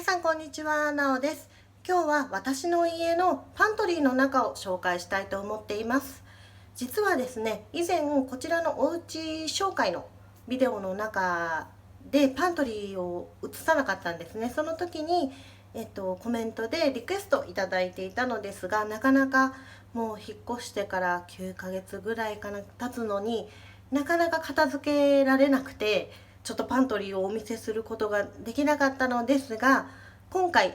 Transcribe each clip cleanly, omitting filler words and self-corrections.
さんこんにちは、なおです。今日は私の家のパントリーの中を紹介したいと思っています。実はですね、以前こちらのお家紹介のビデオの中でパントリーを映さなかったんですね。その時に、コメントでリクエストいただいていたのですが、なかなかもう引っ越してから9ヶ月ぐらいかな経つのになかなか片付けられなくて、ちょっとパントリーをお見せすることができなかったのですが、今回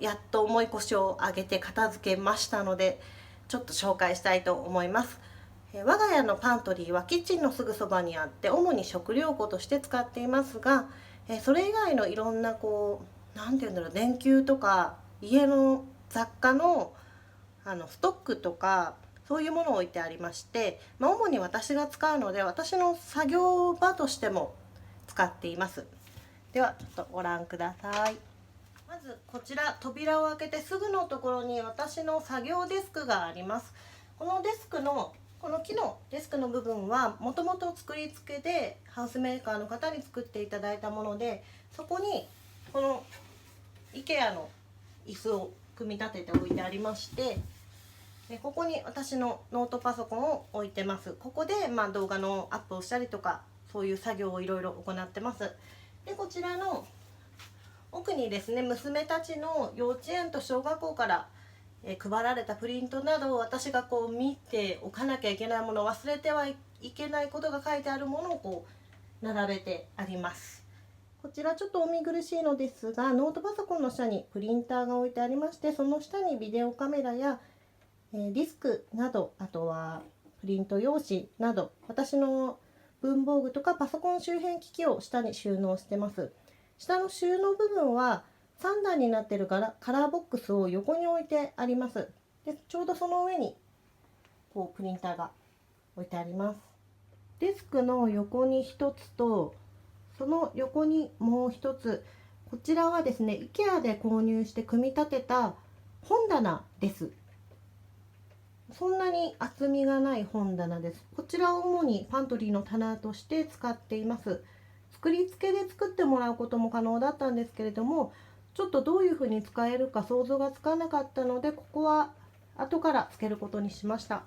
やっと重い腰を上げて片付けましたので、ちょっと紹介したいと思います。我が家のパントリーはキッチンのすぐそばにあって、主に食料庫として使っていますが、それ以外のいろんな何て言うんだろう、電球とか家の雑貨のストックとかそういうものを置いてありまして、主に私が使うので私の作業場としても使っています。ではちょっとご覧ください。まずこちら、扉を開けてすぐのところに私の作業デスクがあります。このデスクのこの木のデスクの部分はもともと作り付けでハウスメーカーの方に作っていただいたもので、そこにこの IKEA の椅子を組み立てておいてありまして、ここに私のノートパソコンを置いてます。ここで動画のアップをしたりとか、そういう作業をいろいろ行ってます。でこちらの奥にですね、娘たちの幼稚園と小学校から配られたプリントなどを私が見ておかなきゃいけないもの、忘れてはいけないことが書いてあるものを並べてあります。こちらちょっとお見苦しいのですが、ノートパソコンの下にプリンターが置いてありまして、その下にビデオカメラやディスクなど、あとはプリント用紙など、私の文房具とかパソコン周辺機器を下に収納してます。下の収納部分は3段になっているカラーボックスを横に置いてあります。でちょうどその上にプリンターが置いてあります。デスクの横に1つと、その横にもう1つ、こちらはですね IKEA で購入して組み立てた本棚です。そんなに厚みがない本棚です。こちらを主にパントリーの棚として使っています。作り付けで作ってもらうことも可能だったんですけれども、ちょっとどういうふうに使えるか想像がつかなかったので、ここは後からつけることにしました。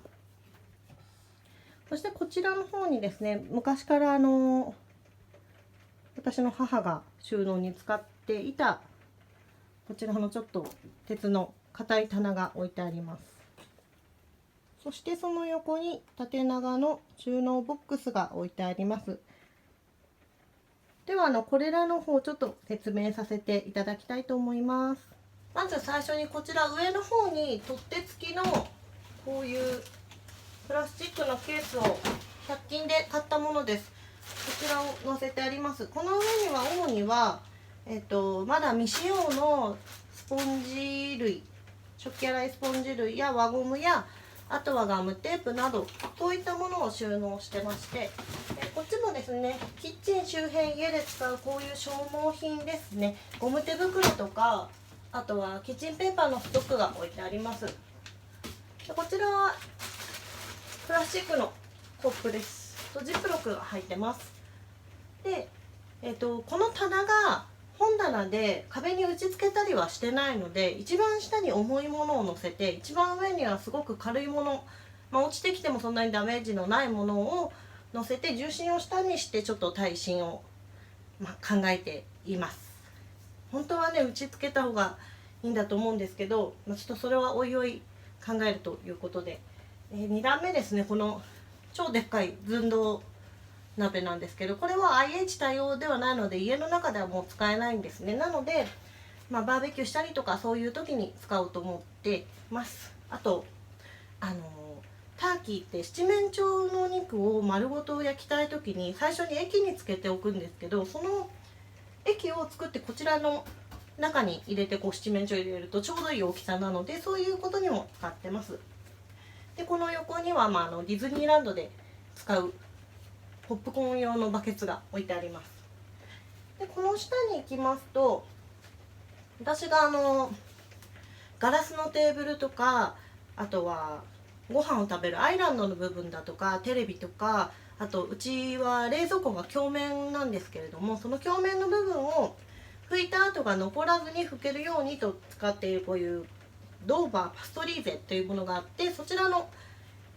そしてこちらの方にですね、昔から私の母が収納に使っていたこちらのちょっと鉄の硬い棚が置いてあります。そしてその横に縦長の収納ボックスが置いてあります。ではこれらの方ちょっと説明させていただきたいと思います。まず最初にこちら上の方に取っ手付きのこういうプラスチックのケースを100均で買ったものです。こちらを載せてあります。この上には主には、まだ未使用のスポンジ類、食器洗いスポンジ類や輪ゴムや、あとはガムテープなど、こういったものを収納してまして、こっちもですね、キッチン周辺家で使うこういう消耗品ですね、ゴム手袋とか、あとはキッチンペーパーのストックが置いてあります。こちらはプラスチックのコップです。ジップロックが入ってます。で、この棚が本棚で壁に打ち付けたりはしてないので、一番下に重いものを乗せて、一番上にはすごく軽いもの、落ちてきてもそんなにダメージのないものを乗せて、重心を下にしてちょっと耐震を、考えています。本当はね、打ち付けた方がいいんだと思うんですけど、ちょっとそれはおいおい考えるということで、2段目ですね、この超でっかい寸胴鍋なんですけど、これは IH 対応ではないので家の中ではもう使えないんですね。なので、バーベキューしたりとかそういう時に使おうと思ってます。あとターキーって七面鳥のお肉を丸ごと焼きたい時に最初に液につけておくんですけど、その液を作ってこちらの中に入れて七面鳥入れるとちょうどいい大きさなので、そういうことにも使ってます。でこの横には、ディズニーランドで使うポップコーン用のバケツが置いてあります。でこの下に行きますと、私がガラスのテーブルとか、あとはご飯を食べるアイランドの部分だとか、テレビとか、あとうちは冷蔵庫が鏡面なんですけれども、その鏡面の部分を拭いた跡が残らずに拭けるようにと使っているこういうドーバーパストリーゼというものがあって、そちらの、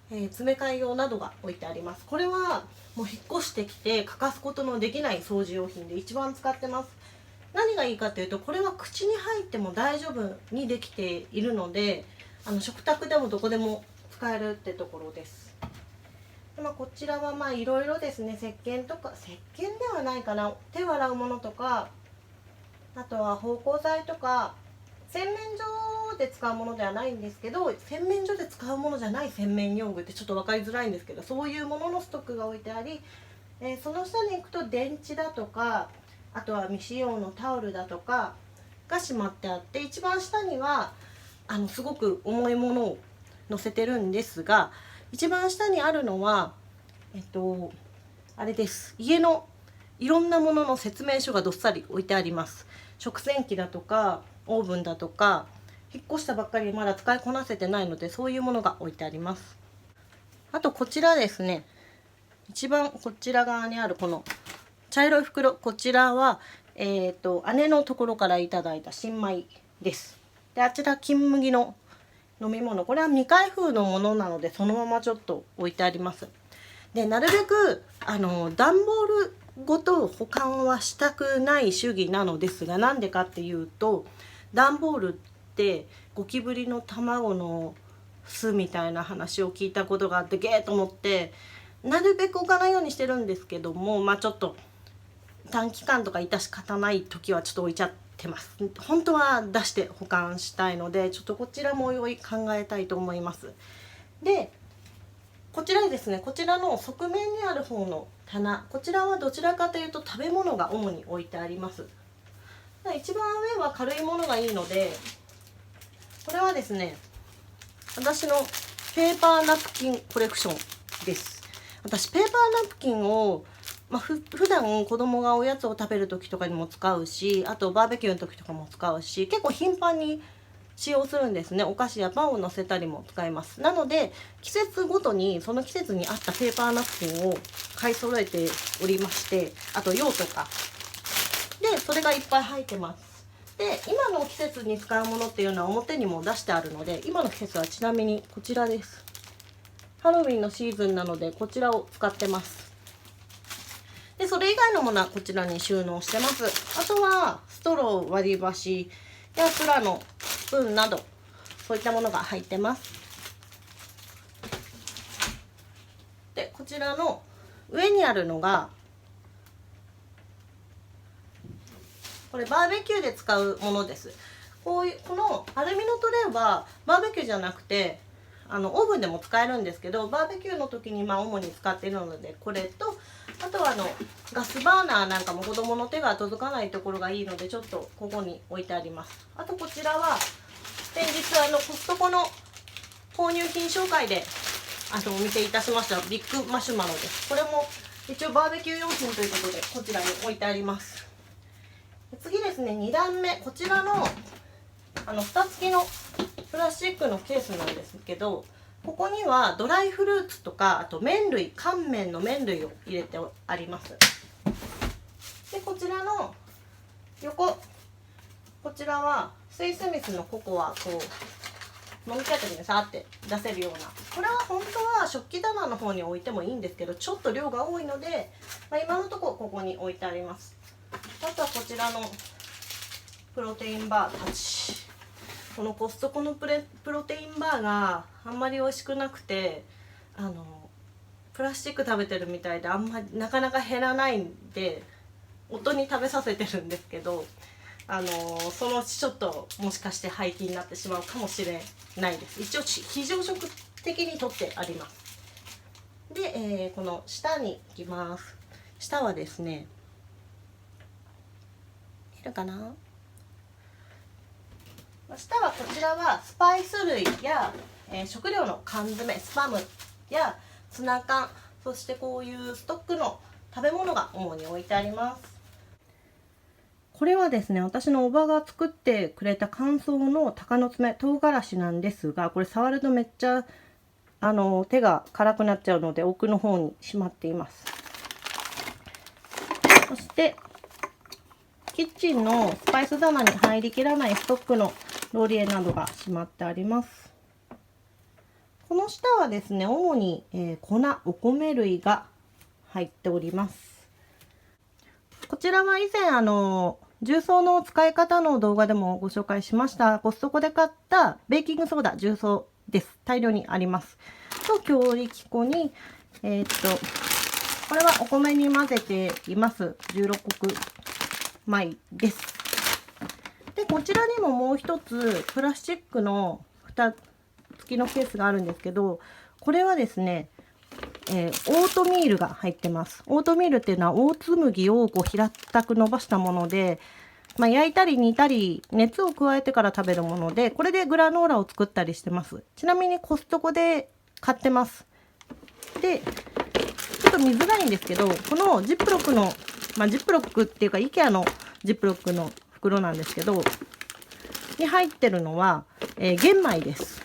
詰め替え用などが置いてあります。これはもう引っ越してきて欠かすことのできない掃除用品で一番使ってます。何がいいかというと、これは口に入っても大丈夫にできているので、食卓でもどこでも使えるってところです。で、こちらはいろいろですね、石鹸とか、石鹸ではないかな、手を洗うものとか、あとは芳香剤とか、洗面所で使うものではないんですけど、洗面所で使うものじゃない洗面用具ってちょっと分かりづらいんですけど、そういうもののストックが置いてあり、その下に行くと電池だとか、あとは未使用のタオルだとかがしまってあって、一番下にはすごく重いものを載せてるんですが、一番下にあるのはあれです。家のいろんなものの説明書がどっさり置いてあります。食洗機だとかオーブンだとか、引っ越したばっかりでまだ使いこなせてないので、そういうものが置いてあります。あとこちらですね、一番こちら側にあるこの茶色い袋、こちらは姉のところからいただいた新米です。で、あちら金麦の飲み物、これは未開封のものなのでそのままちょっと置いてあります。で、なるべく段ボールごと保管はしたくない主義なのですが、なんでかっていうと、段ボールってゴキブリの卵の巣みたいな話を聞いたことがあって、ゲーと思ってなるべく置かないようにしてるんですけども、ちょっと短期間とか致し方ない時はちょっと置いちゃってます。本当は出して保管したいので、ちょっとこちらも考えたいと思います。で、こちらですね、こちらの側面にある方の棚、こちらはどちらかというと食べ物が主に置いてあります。一番上は軽いものがいいので、これはですね、私のペーパーナプキンコレクションです。私ペーパーナプキンを普段子供がおやつを食べる時とかにも使うし、あとバーベキューの時とかも使うし、結構頻繁に使用するんですね。お菓子やパンを乗せたりも使います。なので季節ごとにその季節に合ったペーパーナプキンを買い揃えておりまして、あと用とかでそれがいっぱい入ってます。で、今の季節に使うものっていうのは表にも出してあるので、今の季節はちなみにこちらです。ハロウィンのシーズンなのでこちらを使ってます。で、それ以外のものはこちらに収納してます。あとはストロー、割り箸やプラのスプーンなど、そういったものが入ってます。で、こちらの上にあるのが、これバーベキューで使うものです。このアルミのトレイはバーベキューじゃなくてオーブンでも使えるんですけど、バーベキューの時に主に使っているので、これと、あとはガスバーナーなんかも子供の手が届かないところがいいので、ちょっとここに置いてあります。あとこちらは先日コストコの購入品紹介でお見せいたしましたビッグマシュマロです。これも一応バーベキュー用品ということでこちらに置いてあります。次ですね、2段目、こちらの蓋付きのプラスチックのケースなんですけど、ここにはドライフルーツとか、あと麺類、乾麺の麺類を入れてあります。で、こちらの横、こちらはスイスミスのココア、飲みたい時にさーって出せるような、これは本当は食器棚の方に置いてもいいんですけど、ちょっと量が多いので、今のところここに置いてあります。あとはこちらのプロテインバーたち、このコストコのプロテインバーがあんまり美味しくなくて、プラスチック食べてるみたいでなかなか減らないんで、夫に食べさせてるんですけど、そのうちちょっともしかして廃棄になってしまうかもしれないです。一応非常食的に取ってあります。で、この下に行きます。下はですね、いるかな、下はこちらはスパイス類や、食料の缶詰、スパムやツナ缶、そしてこういうストックの食べ物が主に置いてあります。これはですね、私のおばが作ってくれた乾燥の鷹の爪唐辛子なんですが、これ触るとめっちゃ手が辛くなっちゃうので奥の方にしまっています。そしてキッチンのスパイス棚に入りきらないストックのローリエなどがしまってあります。この下はですね、主に、粉、お米類が入っております。こちらは以前重曹の使い方の動画でもご紹介しましたコストコで買ったベーキングソーダ重曹です。大量にあります。と強力粉にこれはお米に混ぜています16穀米です。でこちらにももう一つプラスチックの蓋付きのケースがあるんですけど、これはですねオートミールが入ってます。オートミールっていうのはオーツ麦をこう平たく伸ばしたもので、焼いたり煮たり熱を加えてから食べるもので、これでグラノーラを作ったりしてます。ちなみにコストコで買ってます。でちょっと見づらいんですけど、このジップロックの、ジップロックっていうか IKEA のジップロックの袋なんですけどに入ってるのは、玄米です。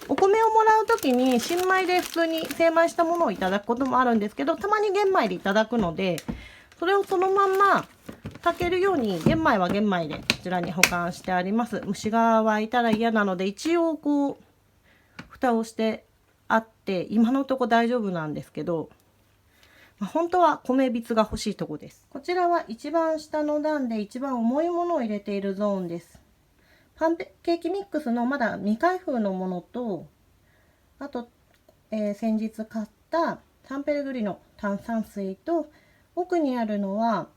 お米をもらう時に新米で普通に精米したものをいただくこともあるんですけど、たまに玄米でいただくので、それをそのまんま炊けるように玄米は玄米でこちらに保管してあります。虫が湧いたら嫌なので一応こう蓋をしてあって今のとこ大丈夫なんですけど、本当は米びつが欲しいとこです。こちらは一番下の段で一番重いものを入れているゾーンです。パンケーキミックスのまだ未開封のものと、あと、先日買ったサンペルグリの炭酸水と、奥にあるのは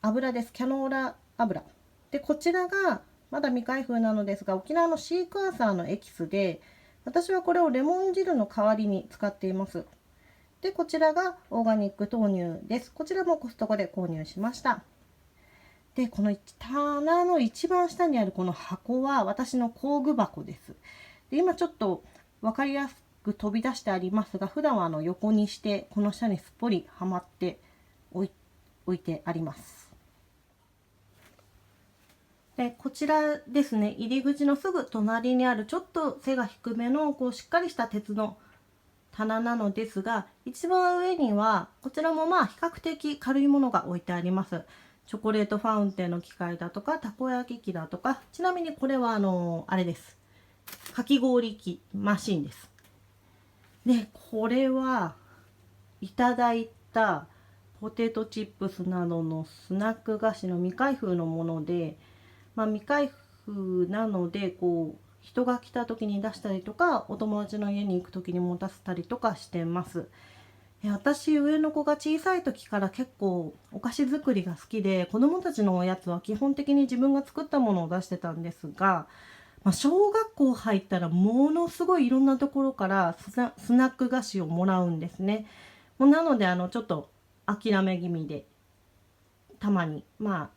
油です。キャノーラ油で、こちらがまだ未開封なのですが、沖縄のシークワーサーのエキスで、私はこれをレモン汁の代わりに使っています。でこちらがオーガニック豆乳です。こちらもコストコで購入しました。でこの棚の一番下にあるこの箱は私の工具箱です。で今ちょっと分かりやすく飛び出してありますが、普段は横にしてこの下にすっぽりはまって置いてあります。でこちらですね、入り口のすぐ隣にあるちょっと背が低めのこうしっかりした鉄の棚なのですが、一番上にはこちらも比較的軽いものが置いてあります。チョコレートファウンテンの機械だとかたこ焼き器だとか、ちなみにこれはあれです、かき氷機マシンです。でこれはいただいたポテトチップスなどのスナック菓子の未開封のもので、未開封なのでこう人が来た時に出したりとか、お友達の家に行く時に持たせたりとかしてます。私上の子が小さい時から結構お菓子作りが好きで、子供たちのおやつは基本的に自分が作ったものを出してたんですが、小学校入ったらものすごいいろんなところからスナック菓子をもらうんですね。なのでちょっと諦め気味で、たまに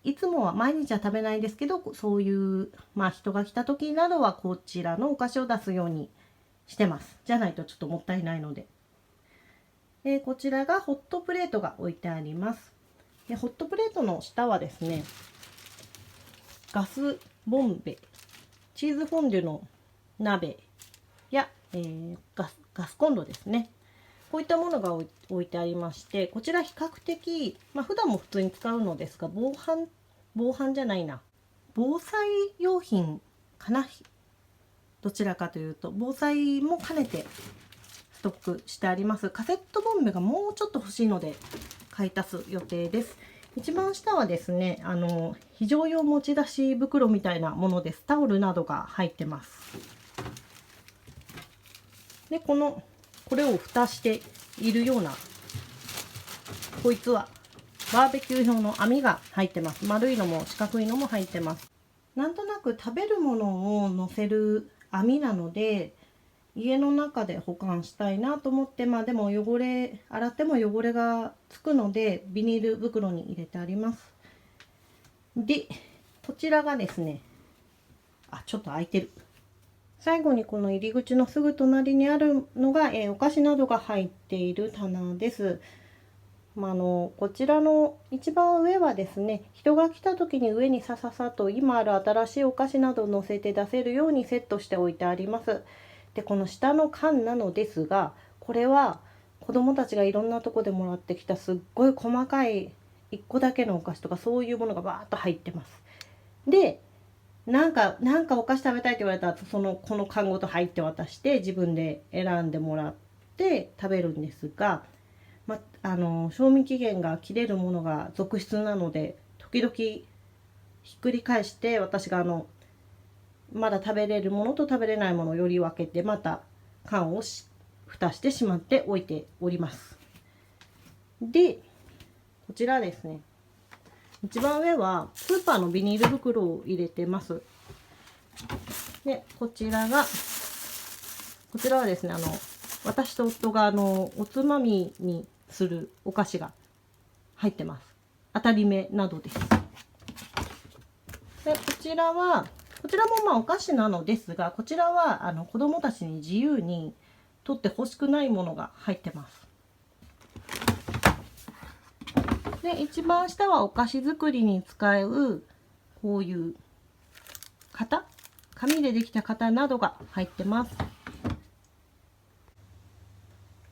いつもは毎日は食べないですけど、そういう人が来た時などはこちらのお菓子を出すようにしてます。じゃないとちょっともったいないので。こちらがホットプレートが置いてあります。でホットプレートの下はですね、ガスボンベ、チーズフォンデュの鍋や、ガスコンロですね。こういったものが置いてありまして、こちら比較的、普段も普通に使うのですが、防災用品かな。どちらかというと防災も兼ねてストックしてあります。カセットボンベがもうちょっと欲しいので買い足す予定です。一番下はですね、非常用持ち出し袋みたいなものです。タオルなどが入ってます。でこれを蓋しているような、こいつはバーベキュー用の網が入ってます。丸いのも四角いのも入ってます。なんとなく食べるものを乗せる網なので、家の中で保管したいなと思って、でも洗っても汚れがつくのでビニール袋に入れてあります。でこちらがですね、ちょっと開いてる。最後にこの入り口のすぐ隣にあるのが、お菓子などが入っている棚です。こちらの一番上はですね、人が来た時に上にさささと今ある新しいお菓子などを乗せて出せるようにセットしておいてあります。でこの下の缶なのですが、これは子どもたちがいろんなとこでもらってきたすっごい細かい1個だけのお菓子とかそういうものがバーッと入ってます。でなんかお菓子食べたいって言われたらこの缶ごと入って渡して自分で選んでもらって食べるんですが、賞味期限が切れるものが続出なので時々ひっくり返して私がまだ食べれるものと食べれないものをより分けてまた缶を蓋してしまっておいております。でこちらですね、一番上はスーパーのビニール袋を入れてます。でこちらはですね、私と夫がおつまみにするお菓子が入ってます。当たり目などです。でこちらもお菓子なのですが、こちらは子どもたちに自由に取ってほしくないものが入ってます。で一番下はお菓子作りに使うこういう型、紙でできた型などが入ってます。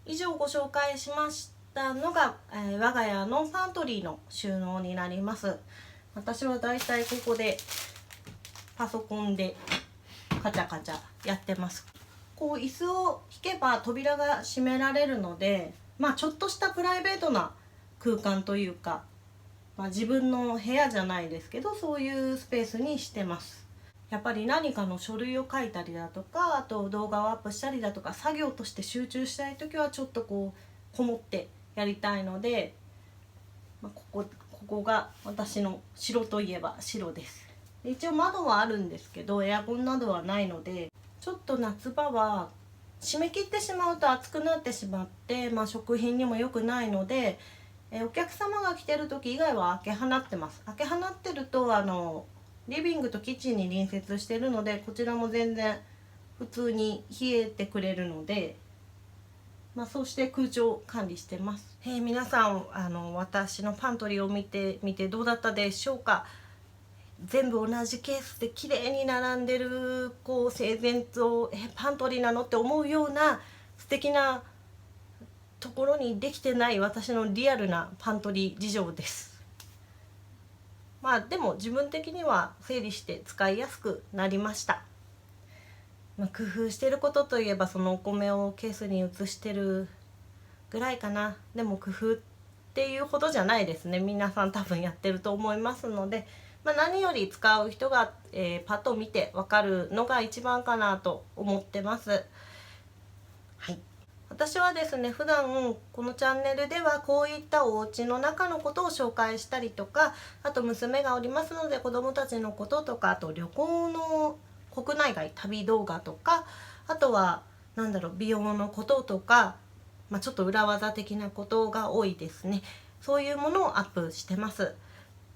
以上ご紹介しましたのが、我が家のパントリーの収納になります。私はだいたいここでパソコンでカチャカチャやってます。こう椅子を引けば扉が閉められるので、ちょっとしたプライベートな空間というか、自分の部屋じゃないですけどそういうスペースにしてます。やっぱり何かの書類を書いたりだとか、あと動画をアップしたりだとか、作業として集中したい時はちょっとこもってやりたいので、ここが私の白といえば白です。一応窓はあるんですけどエアコンなどはないので、ちょっと夏場は締め切ってしまうと暑くなってしまって、食品にも良くないので、お客様が来てる時以外は開け放ってます。開け放ってるとリビングとキッチンに隣接してるので、こちらも全然普通に冷えてくれるので、そうして空調管理してます。皆さん私のパントリーを見てどうだったでしょうか。全部同じケースで綺麗に並んでる整然とパントリーなのって思うような素敵なところにできてない私のリアルなパントリー事情です。でも自分的には整理して使いやすくなりました。工夫してることといえばそのお米をケースに移してるぐらいかな。でも工夫っていうほどじゃないですね。皆さん多分やってると思いますので、何より使う人が、パッと見て分かるのが一番かなと思ってます。はい、私はですね、普段このチャンネルではこういったお家の中のことを紹介したりとか、あと娘がおりますので子どもたちのこととか、あと旅行の国内外旅動画とか、あとは美容のこととか、ちょっと裏技的なことが多いですね。そういうものをアップしてます。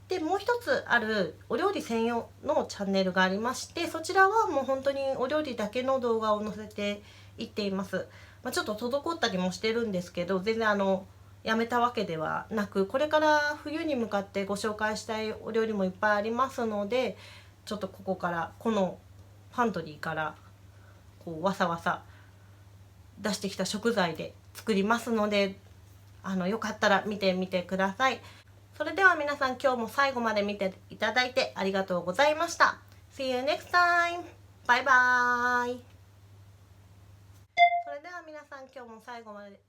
でもう一つあるお料理専用のチャンネルがありまして、そちらはもう本当にお料理だけの動画を載せていっています。ちょっと滞ったりもしてるんですけど、全然やめたわけではなく、これから冬に向かってご紹介したいお料理もいっぱいありますので、ちょっとこのパントリーからわさわさ出してきた食材で作りますので、よかったら見てみてください。それでは皆さん、今日も最後まで見ていただいてありがとうございました。See you next time! バイバーイ。それでは皆さん、今日も最後まで